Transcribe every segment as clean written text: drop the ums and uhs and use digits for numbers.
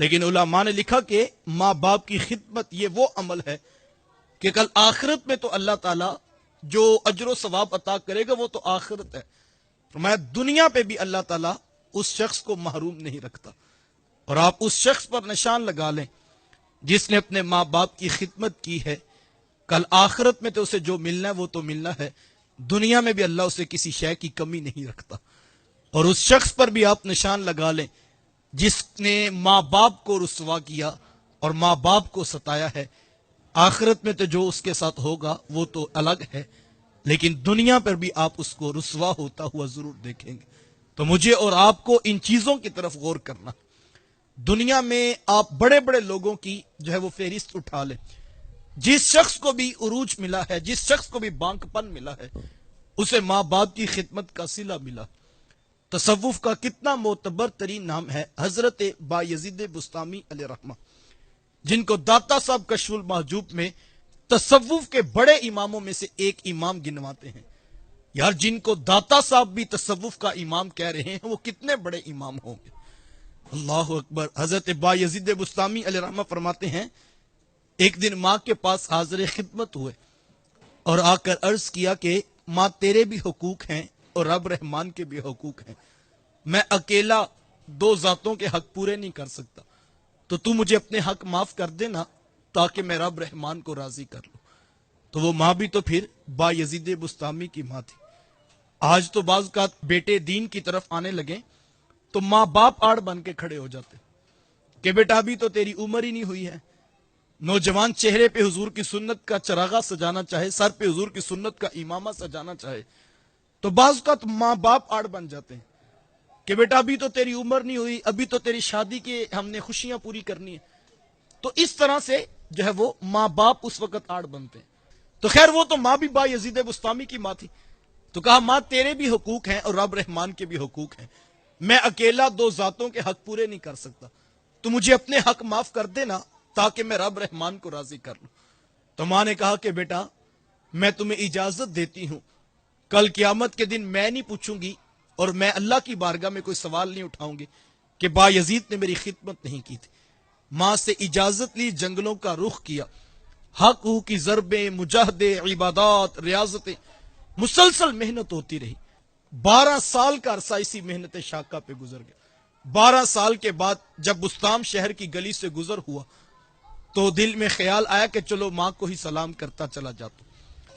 لیکن علماء نے لکھا کہ ماں باپ کی خدمت یہ وہ عمل ہے کہ کل آخرت میں تو اللہ تعالیٰ جو اجر و ثواب عطا کرے گا وہ تو آخرت ہے، فرمایا دنیا پہ بھی اللہ تعالیٰ اس شخص کو محروم نہیں رکھتا۔ اور آپ اس شخص پر نشان لگا لیں جس نے اپنے ماں باپ کی خدمت کی ہے، کل آخرت میں تو اسے جو ملنا ہے وہ تو ملنا ہے، دنیا میں بھی اللہ اسے کسی شے کی کمی نہیں رکھتا۔ اور اس شخص پر بھی آپ نشان لگا لیں جس نے ماں باپ کو رسوا کیا اور ماں باپ کو ستایا ہے، آخرت میں تو جو اس کے ساتھ ہوگا وہ تو الگ ہے، لیکن دنیا پر بھی آپ اس کو رسوا ہوتا ہوا ضرور دیکھیں گے۔ تو مجھے اور آپ کو ان چیزوں کی طرف غور کرنا۔ دنیا میں آپ بڑے بڑے لوگوں کی جو ہے وہ فہرست اٹھا لیں، جس شخص کو بھی عروج ملا ہے، جس شخص کو بھی بانک پن ملا ہے، اسے ماں باپ کی خدمت کا صلہ ملا۔ تصوف کا کتنا معتبر ترین نام ہے حضرت بایزید بستامی علیہ رحمہ، جن کو داتا صاحب کشف المحجوب میں تصوف کے بڑے اماموں میں سے ایک امام گنواتے ہیں۔ یار جن کو داتا صاحب بھی تصوف کا امام کہہ رہے ہیں وہ کتنے بڑے امام ہوں گے، اللہ اکبر۔ حضرت بایزید بستامی علیہ رحمہ فرماتے ہیں ایک دن ماں کے پاس حاضر خدمت ہوئے اور آ کر عرض کیا کہ ماں تیرے بھی حقوق ہیں اور رب رحمان کے بھی حقوق ہیں، میں اکیلا دو ذاتوں کے حق پورے نہیں کر سکتا، تو مجھے اپنے حق معاف کر دینا تاکہ میں رب رحمان کو راضی کر لوں۔ تو وہ ماں بھی تو پھر بایزید بستامی کی ماں تھی۔ آج تو بعض کا بیٹے دین کی طرف آنے لگے تو ماں باپ آڑ بن کے کھڑے ہو جاتے کہ بیٹا ابھی تو تیری عمر ہی نہیں ہوئی ہے۔ نوجوان چہرے پہ حضور کی سنت کا چراغا سجانا چاہے، سر پہ حضور کی سنت کا امامہ سجانا چاہے، تو بعض کا ماں باپ آڑ بن جاتے ہیں کہ بیٹا ابھی تو تیری عمر نہیں ہوئی، ابھی تو تیری شادی کے ہم نے خوشیاں پوری کرنی ہیں۔ تو اس طرح سے جو ہے وہ ماں باپ اس وقت آڑ بنتے ہیں۔ تو خیر وہ تو ماں بھی بایزید بستامی کی ماں تھی، تو کہا ماں تیرے بھی حقوق ہیں اور رب رحمان کے بھی حقوق ہیں، میں اکیلا دو ذاتوں کے حق پورے نہیں کر سکتا، تو مجھے اپنے حق معاف کر دینا تاکہ میں رب رحمان کو راضی کر لوں۔ تو ماں نے کہا کہ بیٹا میں تمہیں اجازت دیتی ہوں، کل قیامت کے دن میں نہیں پوچھوں گی اور میں اللہ کی بارگاہ میں کوئی سوال نہیں اٹھاؤں گی کہ بایزید نے میری خدمت نہیں کی تھی۔ ماں سے اجازت لی، جنگلوں کا رخ کیا، حق ہو کی ضربیں، مجاہدے، عبادات، ریاضتیں، مسلسل محنت ہوتی رہی۔ 12 سال کا عرصہ اسی محنت شاقہ پہ گزر گیا۔ 12 سال کے بعد جب بستام شہر کی گلی سے گزر ہوا تو دل میں خیال آیا کہ چلو ماں کو ہی سلام کرتا چلا جاتا۔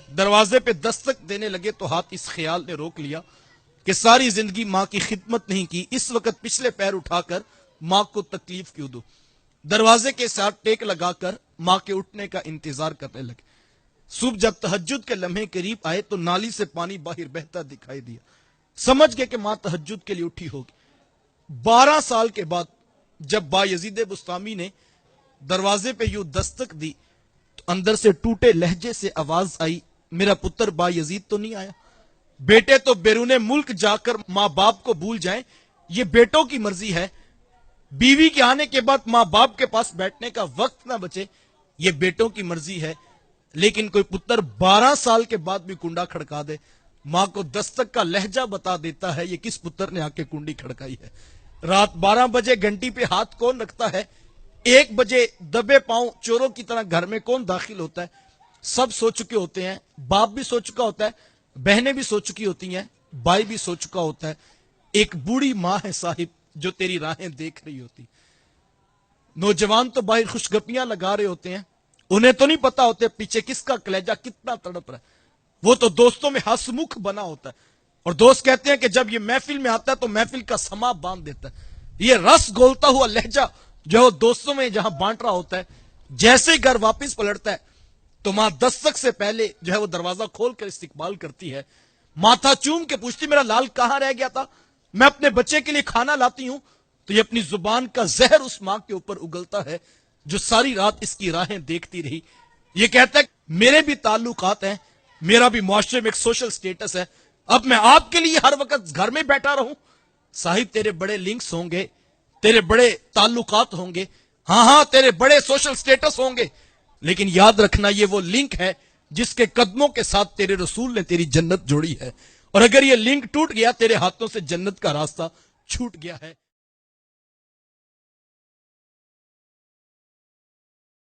دروازے پہ دستک دینے لگے تو ہاتھ اس خیال نے روک لیا کہ ساری زندگی ماں کی خدمت نہیں کی، اس وقت پچھلے پیر اٹھا کر ماں کو تکلیف کیوں دو۔ دروازے کے ساتھ ٹیک لگا کر ماں کے اٹھنے کا انتظار کرنے لگے۔ صبح جب تہجد کے لمحے قریب آئے تو نالی سے پانی باہر بہتا دکھائی دیا، سمجھ گئے کہ ماں تہجد کے لیے اٹھی ہوگی۔ 12 سال کے بعد جب بایزید بستامی نے دروازے پہ یوں دستک دی تو اندر سے ٹوٹے لہجے سے آواز آئی، میرا پتر بایزید تو نہیں آیا؟ بیٹے تو بیرون ملک جا کر ماں باپ کو بھول جائیں، یہ بیٹوں کی مرضی ہے۔ بیوی کے آنے کے بعد ماں باپ کے پاس بیٹھنے کا وقت نہ بچے، یہ بیٹوں کی مرضی ہے۔ لیکن کوئی پتر 12 سال کے بعد بھی کنڈا کھڑکا دے، ماں کو دستک کا لہجہ بتا دیتا ہے یہ کس پتر نے آ کے کنڈی کھڑکائی ہے۔ رات 12 بجے گھنٹی پہ ہاتھ کون رکھتا ہے، 1 بجے دبے پاؤں چوروں کی طرح گھر میں کون داخل ہوتا ہے، سب سو چکے ہوتے ہیں۔ باپ بھی سو چکا ہوتا ہے، بہنیں بھی سو چکی ہوتی ہیں، بھائی بھی سو چکا ہوتا ہے، ایک بوڑھی ماں ہے صاحب جو تیری راہیں دیکھ رہی ہوتی۔ نوجوان تو باہر خوشگپیاں لگا رہے ہوتے ہیں، انہیں تو نہیں پتا ہوتے پیچھے کس کا کلیجہ کتنا تڑپ رہا ہے، وہ تو دوستوں میں ہسمکھ بنا ہوتا ہے، اور دوست کہتے ہیں کہ جب یہ محفل میں آتا ہے تو محفل کا سما باندھ دیتا ہے۔ یہ رس گولتا ہوا لہجہ جو ہے وہ دوستوں میں جہاں بانٹ رہا ہوتا ہے، جیسے ہی گھر واپس پلٹتا ہے تو ماں دستک سے پہلے جو ہے وہ دروازہ کھول کر استقبال کرتی ہے، ماتھا چوم کے پوچھتی میرا لال کہاں رہ گیا تھا، میں اپنے بچے کے لیے کھانا لاتی ہوں۔ تو یہ اپنی زبان کا زہر اس ماں کے اوپر اگلتا ہے جو ساری رات اس کی راہیں دیکھتی رہی۔ یہ کہتا ہے میرے بھی تعلقات ہیں، میرا بھی معاشرے میں ایک سوشل سٹیٹس ہے، اب میں آپ کے لیے ہر وقت گھر میں بیٹھا رہوں؟ صاحب تیرے بڑے لنکس ہوں گے، تیرے بڑے تعلقات ہوں گے، ہاں تیرے بڑے سوشل سٹیٹس ہوں گے، لیکن یاد رکھنا یہ وہ لنک ہے جس کے قدموں کے ساتھ تیرے رسول نے تیری جنت جوڑی ہے، اور اگر یہ لنک ٹوٹ گیا تیرے ہاتھوں سے جنت کا راستہ چھوٹ گیا ہے۔